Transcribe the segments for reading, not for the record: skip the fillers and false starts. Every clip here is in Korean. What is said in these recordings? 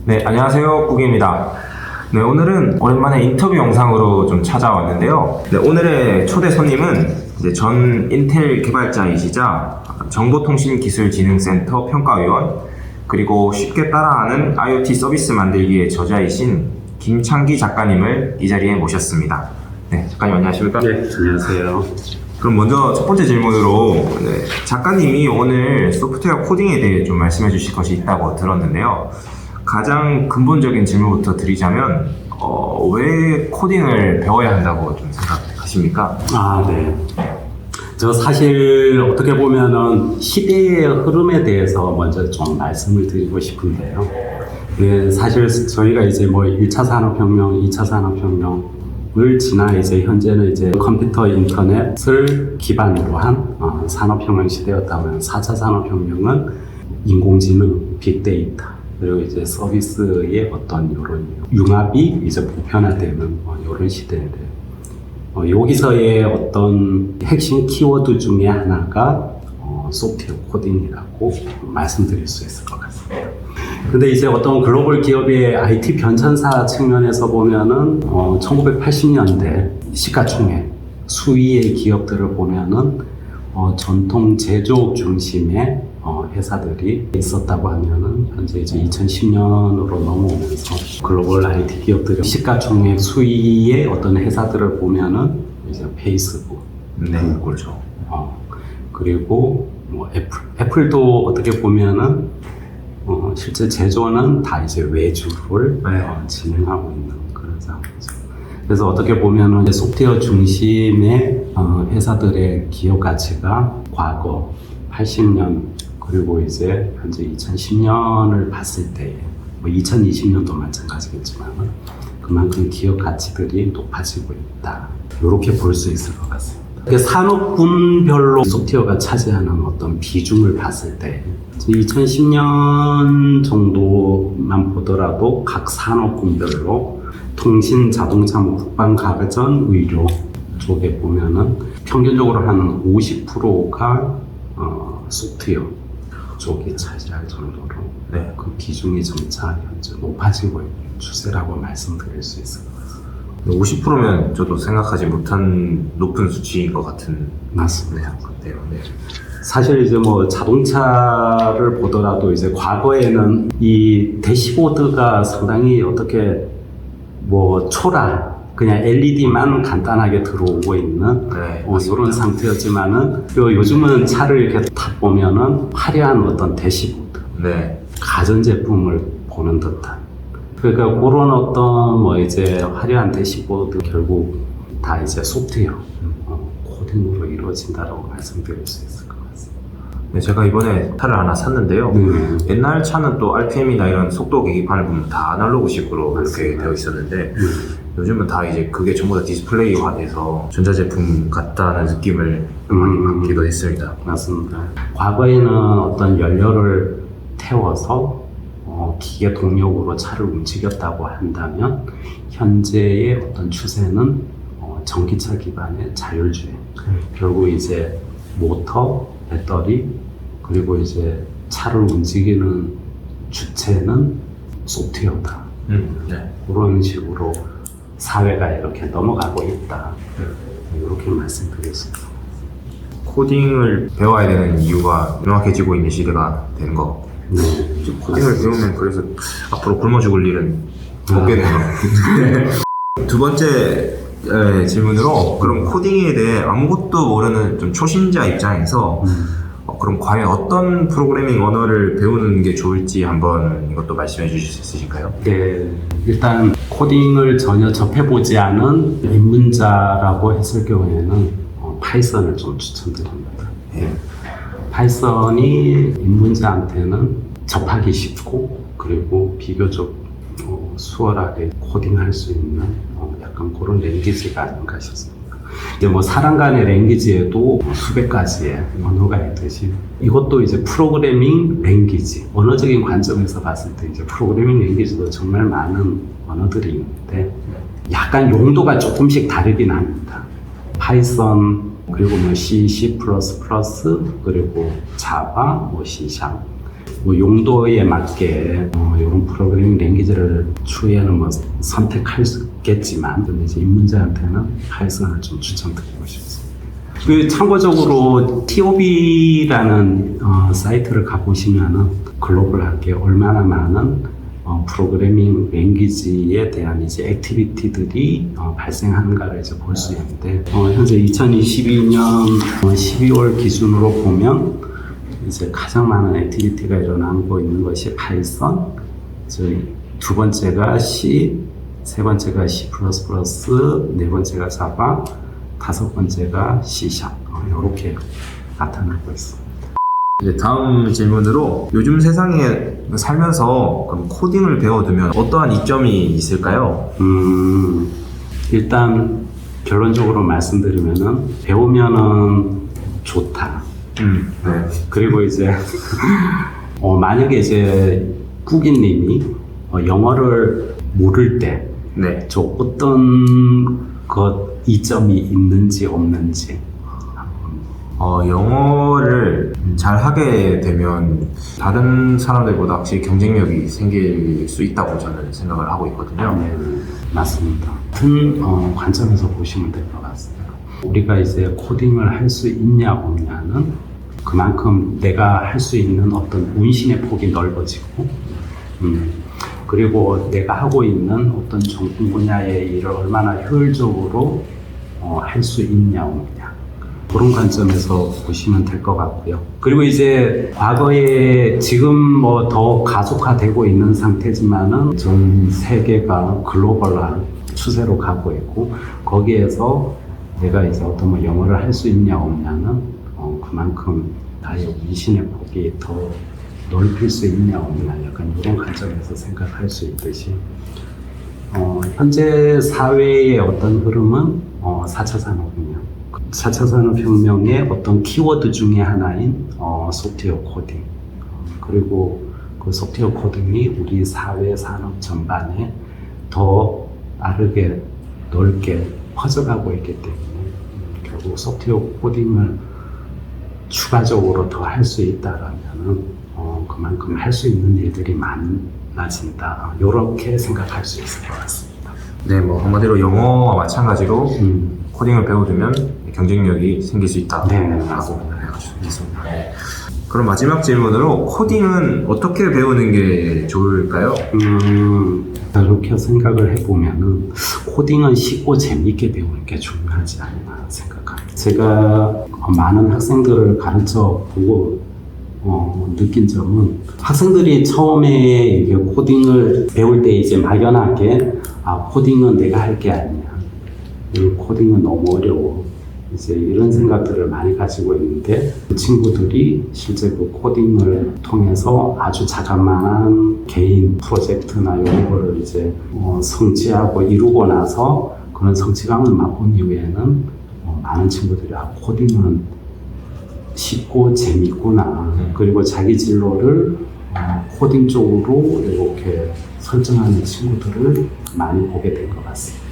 네, 안녕하세요. 국입니다. 네, 오늘은 오랜만에 인터뷰 영상으로 좀 찾아왔는데요. 네, 오늘의 초대 손님은 이제 전 인텔 개발자이시자 정보통신기술진흥센터 평가위원, 그리고 쉽게 따라하는 IoT 서비스 만들기의 저자이신 김창기 작가님을 이 자리에 모셨습니다. 네, 작가님 안녕하십니까? 네, 안녕하세요. 그럼 먼저 첫 번째 질문으로, 네, 작가님이 오늘 소프트웨어 코딩에 대해 좀 말씀해 주실 것이 있다고 들었는데요. 가장 근본적인 질문부터 드리자면, 왜 코딩을 배워야 한다고 좀 생각하십니까? 네. 저 사실 어떻게 보면은 시대의 흐름에 대해서 먼저 좀 말씀을 드리고 싶은데요. 네, 사실 저희가 이제 뭐 1차 산업혁명, 2차 산업혁명을 지나 이제 현재는 이제 컴퓨터 인터넷을 기반으로 한 산업혁명 시대였다면 4차 산업혁명은 인공지능, 빅데이터, 그리고 이제 서비스의 어떤 이런 융합이 이제 보편화되는 이런 시대인데, 여기서의 어떤 핵심 키워드 중에 하나가 소프트웨어 코딩이라고 말씀드릴 수 있을 것 같습니다. 근데 이제 어떤 글로벌 기업의 IT 변천사 측면에서 보면은 1980년대 시가총액 수위의 기업들을 보면은 전통 제조업 중심의 회사들이 있었다고 하면은 현재 이제 2010년으로 넘어오면서 글로벌 IT 기업들의 시가총액 수위의 어떤 회사들을 보면은 이제 페이스북, 네, 그렇죠. 그리고 뭐 애플도 어떻게 보면은 실제 제조는 다 이제 외주를 진행하고 있는 그런 상황이죠. 그래서 어떻게 보면은 이제 소프트웨어 중심의 회사들의 기업 가치가 과거 80년 그리고 이제 현재 2010년을 봤을 때, 뭐 2020년도 마찬가지겠지만 그만큼 기업 가치들이 높아지고 있다. 이렇게 볼 수 있을 것 같습니다. 산업군별로 소프트웨어가 차지하는 어떤 비중을 봤을 때 2010년 정도만 보더라도 각 산업군별로 통신, 자동차, 국방, 가전, 의료 쪽에 보면은 평균적으로 한 50%가 소프트웨어 쪽이 차지할 정도로 네. 그 비중이 점차 현재 높아지고 있는 추세라고 말씀드릴 수 있을 것 같습니다. 50%면 저도 생각하지 못한 높은 수치인 것 같은. 맞습니다. 네. 사실 이제 뭐 자동차를 보더라도 이제 과거에는 이 대시보드가 상당히 어떻게 뭐 그냥 LED만 간단하게 들어오고 있는 이런 상태였지만은 요즘은 차를 이렇게 타 보면은 화려한 어떤 대시보드, 네. 가전제품을 보는 듯한, 그러니까 그런 어떤 뭐 이제 화려한 대시보드 결국 다 이제 소프트웨어 코딩으로 이루어진다라고 말씀드릴 수 있을 것 같습니다. 네, 제가 이번에 차를 하나 샀는데요. 옛날 차는 또 RPM이나 이런 속도 계기판을 보면 다 아날로그식으로 이렇게 되어 있었는데, 요즘은 다 이제 그게 전부 다 디스플레이화돼서 전자제품 같다는 느낌을 많이 받기도 했습니다. 맞습니다. 과거에는 어떤 연료를 태워서 기계 동력으로 차를 움직였다고 한다면 현재의 어떤 추세는 전기차 기반의 자율주행. 결국 이제 모터, 배터리, 그리고 이제 차를 움직이는 주체는 소프트웨어다. 네. 그런 식으로 사회가 이렇게 넘어가고 있다. 이렇게 말씀드릴 수 있습니다. 코딩을 배워야 되는 이유가 명확해지고 있는 시대가 된 것 같고, 네. 코딩을 배우면 그래서 앞으로 굶어 죽을 일은 없게 되네요. 두 번째 질문으로, 그럼 코딩에 대해 아무것도 모르는 좀 초심자 입장에서 그럼 과연 어떤 프로그래밍 언어를 배우는 게 좋을지 한번 이것도 말씀해 주실 수 있으실까요? 네, 일단 코딩을 전혀 접해보지 않은 입문자라고 했을 경우에는 파이썬을 좀 추천드립니다. 네. 파이썬이 입문자한테는 접하기 쉽고, 그리고 비교적 수월하게 코딩할 수 있는 약간 그런 랭귀지가 아닌가 싶습니다. 이제 뭐 사람 간의 랭귀지에도 수백 가지의 언어가 있듯이 이것도 이제 프로그래밍 랭귀지, 언어적인 관점에서 봤을 때 이제 프로그래밍 랭귀지도 정말 많은 언어들이 있는데 약간 용도가 조금씩 다르긴 합니다. 파이썬, 그리고 뭐 C, C++, 그리고 자바, 뭐 C#, 뭐 용도에 맞게 이런 프로그래밍 랭귀지를 추후에는 뭐 선택할 수 있겠지만 근데 이제 입문자한테는 파이썬을 좀 추천드리고 싶습니다. 그 참고적으로 TOB라는 사이트를 가보시면은 글로벌하게 얼마나 많은 프로그래밍 랭귀지에 대한 이제 액티비티들이 발생하는가를 이제 볼 수 있는데 현재 2022년 12월 기준으로 보면 이제 가장 많은 액티비티가 일어나고 있는 것이 파이썬, 두 번째가 C, 세 번째가 C++, 네 번째가 자바, 다섯 번째가 C# 이렇게 나타나고 있습니다. 이제 다음 질문으로 요즘 세상에 살면서 그럼 코딩을 배워두면 어떠한 이점이 있을까요? 일단 결론적으로 말씀드리면은 배우면은 좋다. 네. 그리고 이제 만약에 이제 꾸기님이 영어를 모를 때 네. 저 어떤 것 이점이 있는지 없는지. 영어를 잘 하게 되면 다른 사람들보다 확실히 경쟁력이 생길 수 있다고 저는 생각을 하고 있거든요. 네, 맞습니다. 같은 관점에서 보시면 될 것 같습니다. 우리가 이제 코딩을 할 수 있냐 없냐는 그만큼 내가 할 수 있는 어떤 운신의 폭이 넓어지고 그리고 내가 하고 있는 어떤 전공 분야의 일을 얼마나 효율적으로 할 수 있냐 없냐 그런 관점에서 보시면 될 것 같고요. 그리고 이제 과거에 지금 뭐 더 가속화되고 있는 상태지만은 전 세계가 글로벌한 추세로 가고 있고 거기에서 내가 이제 어떤 뭐 영어를 할 수 있냐 없냐는 그만큼 나의 운신의 폭이 더 넓힐 수 있냐 없냐 약간 이런 관점에서 생각할 수 있듯이 현재 사회의 어떤 흐름은 4차 산업이며 4차 산업혁명의 어떤 키워드 중에 하나인 소프트웨어 코딩 그리고 그 소프트웨어 코딩이 우리 사회 산업 전반에 더 빠르게 넓게 퍼져가고 있기 때문에 결국 소프트웨어 코딩을 추가적으로 더 할 수 있다라면은 그만큼 할 수 있는 일들이 많아진다 이렇게 생각할 수 있을 것 같습니다. 네, 뭐 한마디로 영어와 마찬가지로 코딩을 배워두면 경쟁력이 생길 수 있다고 네, 하고 있습니다. 네. 그럼 마지막 질문으로 코딩은 어떻게 배우는 게 좋을까요? 이렇게 생각을 해보면은 코딩은 쉽고 재미있게 배우는 게 중요하지 않나 생각합니다. 제가 많은 학생들을 가르쳐 보고 느낀 점은 학생들이 처음에 이게 코딩을 배울 때 이제 막연하게 코딩은 내가 할 게 아니야. 이 코딩은 너무 어려워. 이제 이런 생각들을 많이 가지고 있는데 그 친구들이 실제 그 코딩을 통해서 아주 자그마한 개인 프로젝트나 이런 거를 이제 성취하고 이루고 나서 그런 성취감을 맛본 이후에는 많은 친구들이 코딩은 쉽고 재밌구나. 그리고 자기 진로를 코딩 쪽으로 이렇게 설정하는 친구들을 많이 보게 된 것 같습니다.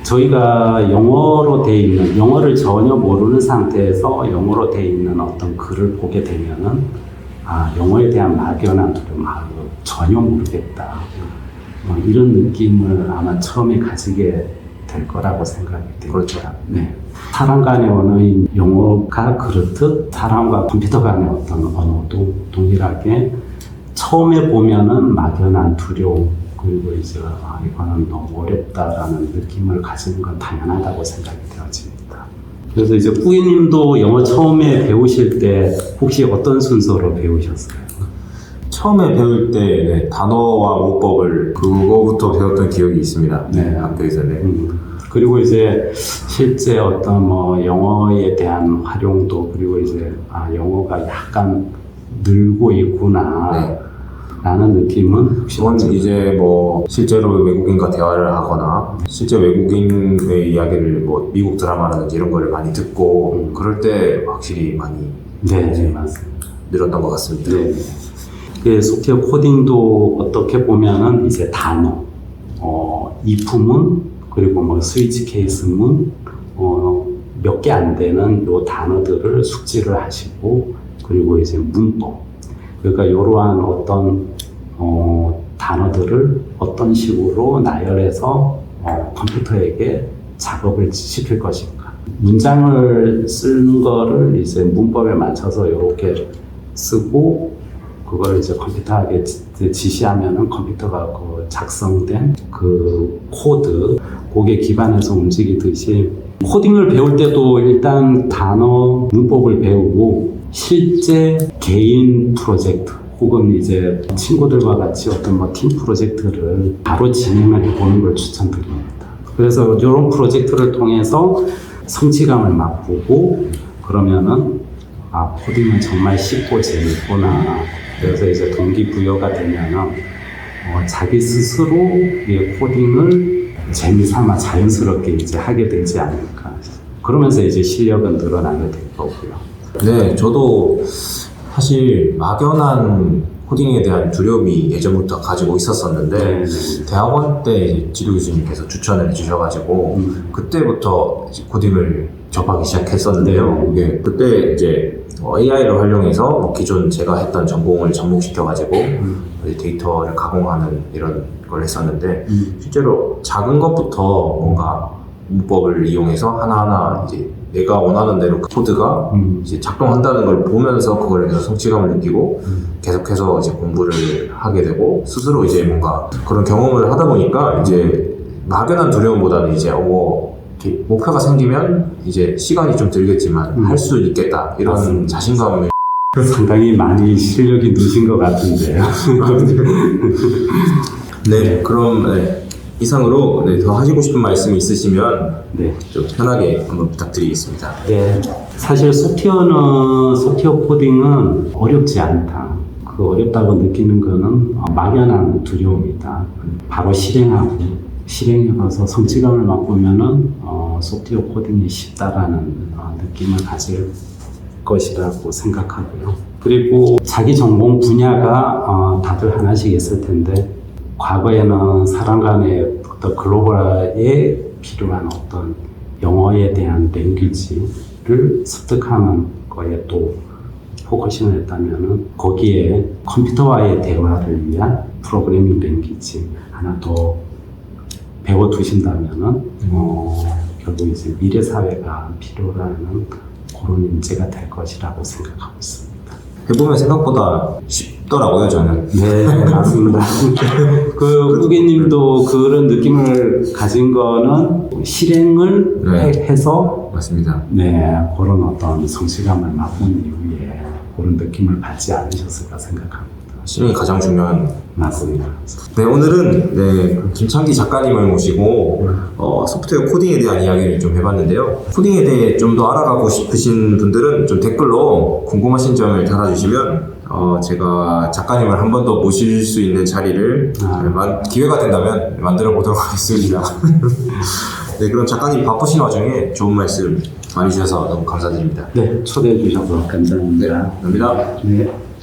저희가 영어로 돼 있는, 영어를 전혀 모르는 상태에서 영어로 돼 있는 어떤 글을 보게 되면은, 영어에 대한 막연한 두려움, 전혀 모르겠다. 이런 느낌을 아마 처음에 가지게 될 거라고 생각이 됩니다. 그렇죠. 네. 사람 간의 언어인 영어가 그렇듯 사람과 컴퓨터 간의 어떤 언어도 동일하게 처음에 보면은 막연한 두려움, 그리고 이제 이거는 너무 어렵다라는 느낌을 가지는 건 당연하다고 생각이 되어집니다. 그래서 이제 꾸이님도 영어 처음에 배우실 때 혹시 어떤 순서로 배우셨어요? 처음에 배울 때 네, 단어와 문법을 그거부터 배웠던 기억이 있습니다. 네. 학교에서는. 그리고 이제 실제 어떤 뭐 영어에 대한 활용도 그리고 이제 영어가 약간 늘고 있구나. 네. 라는 느낌은 혹시 저는 이제 뭐 실제로 외국인과 대화를 하거나 실제 외국인의 이야기를 뭐 미국 드라마라든지 이런 거를 많이 듣고 그럴 때 확실히 많이 네, 맞습니다. 늘었던 것 같습니다. 네. 그 소프트웨어 코딩도 어떻게 보면은 이제 단어, if문, 그리고 뭐 스위치 케이스문, 몇 개 안 되는 요 단어들을 숙지를 하시고, 그리고 이제 문법, 그러니까 이러한 어떤 단어들을 어떤 식으로 나열해서 컴퓨터에게 작업을 시킬 것인가. 문장을 쓰는 거를 이제 문법에 맞춰서 이렇게 쓰고 그걸 이제 컴퓨터에게 지시하면은 컴퓨터가 그 작성된 그 코드 거기에 기반해서 움직이듯이 코딩을 배울 때도 일단 단어 문법을 배우고 실제 개인 프로젝트 혹은 이제 친구들과 같이 어떤 뭐 팀 프로젝트를 바로 진행을 해보는 걸 추천드립니다. 그래서 이런 프로젝트를 통해서 성취감을 맛보고 그러면은 아, 코딩은 정말 쉽고 재밌구나. 그래서 이제 동기부여가 되면은 자기 스스로 이 코딩을 재미삼아 자연스럽게 이제 하게 되지 않을까. 그러면서 이제 실력은 늘어나게 될 거고요. 네, 저도 사실 막연한 코딩에 대한 두려움이 예전부터 가지고 있었었는데 대학원 때 이제 지도 교수님께서 추천을 해주셔가지고 그때부터 이제 코딩을 접하기 시작했었는데요. 이게 그때 이제 AI를 활용해서 뭐 기존 제가 했던 전공을 접목시켜가지고 데이터를 가공하는 이런 걸 했었는데 실제로 작은 것부터 뭔가 문법을 이용해서 하나하나 이제 내가 원하는 대로 그 코드가 이제 작동한다는 걸 보면서 그걸 계속 성취감을 느끼고 계속해서 이제 공부를 하게 되고 스스로 이제 뭔가 그런 경험을 하다 보니까 이제 막연한 두려움보다는 이제 이렇게 목표가 생기면 이제 시간이 좀 들겠지만 할 수 있겠다 이런 맞습니다. 자신감을 상당히 많이 실력이 느신 것 같은데요. 네, 그럼 이상으로 더 하시고 싶은 말씀이 있으시면 네. 좀 편하게 한번 부탁드리겠습니다. 네. 사실 소프트웨어 코딩은 어렵지 않다. 그 어렵다고 느끼는 거는 막연한 두려움이다. 바로 실행해봐서 성취감을 맛보면은 소프트웨어 코딩이 쉽다라는 느낌을 가질 것이라고 생각하고요. 그리고 자기 전공 분야가 다들 하나씩 있을 텐데 과거에는 사람 간의 어떤 글로벌에 필요한 어떤 영어에 대한 랭귀지를 습득하는 거에 또 포커싱을 했다면은 거기에 컴퓨터와의 대화를 위한 프로그래밍 랭귀지 하나 더 배워두신다면은 결국 이제 미래 사회가 필요로 하는 그런 인재가 될 것이라고 생각하고 있습니다. 해보면 생각보다 쉽더라고요, 저는. 네, 맞습니다. 후계님도 그런 느낌을 가진 거는 실행을 해서 맞습니다. 그런 어떤 성취감을 맛본 이후에 그런 느낌을 받지 않으셨을까 생각합니다. 실행이 가장 중요한. 맞습니다. 네, 오늘은 김창기 작가님을 모시고 소프트웨어 코딩에 대한 이야기를 좀 해봤는데요. 코딩에 대해 좀 더 알아가고 싶으신 분들은 좀 댓글로 궁금하신 점을 달아주시면 제가 작가님을 한 번 더 모실 수 있는 자리를 기회가 된다면 만들어 보도록 하겠습니다. 네, 그럼 작가님 바쁘신 와중에 좋은 말씀 많이 주셔서 너무 감사드립니다. 네, 초대해 주셔서 감사합니다. 감사합니다. 네.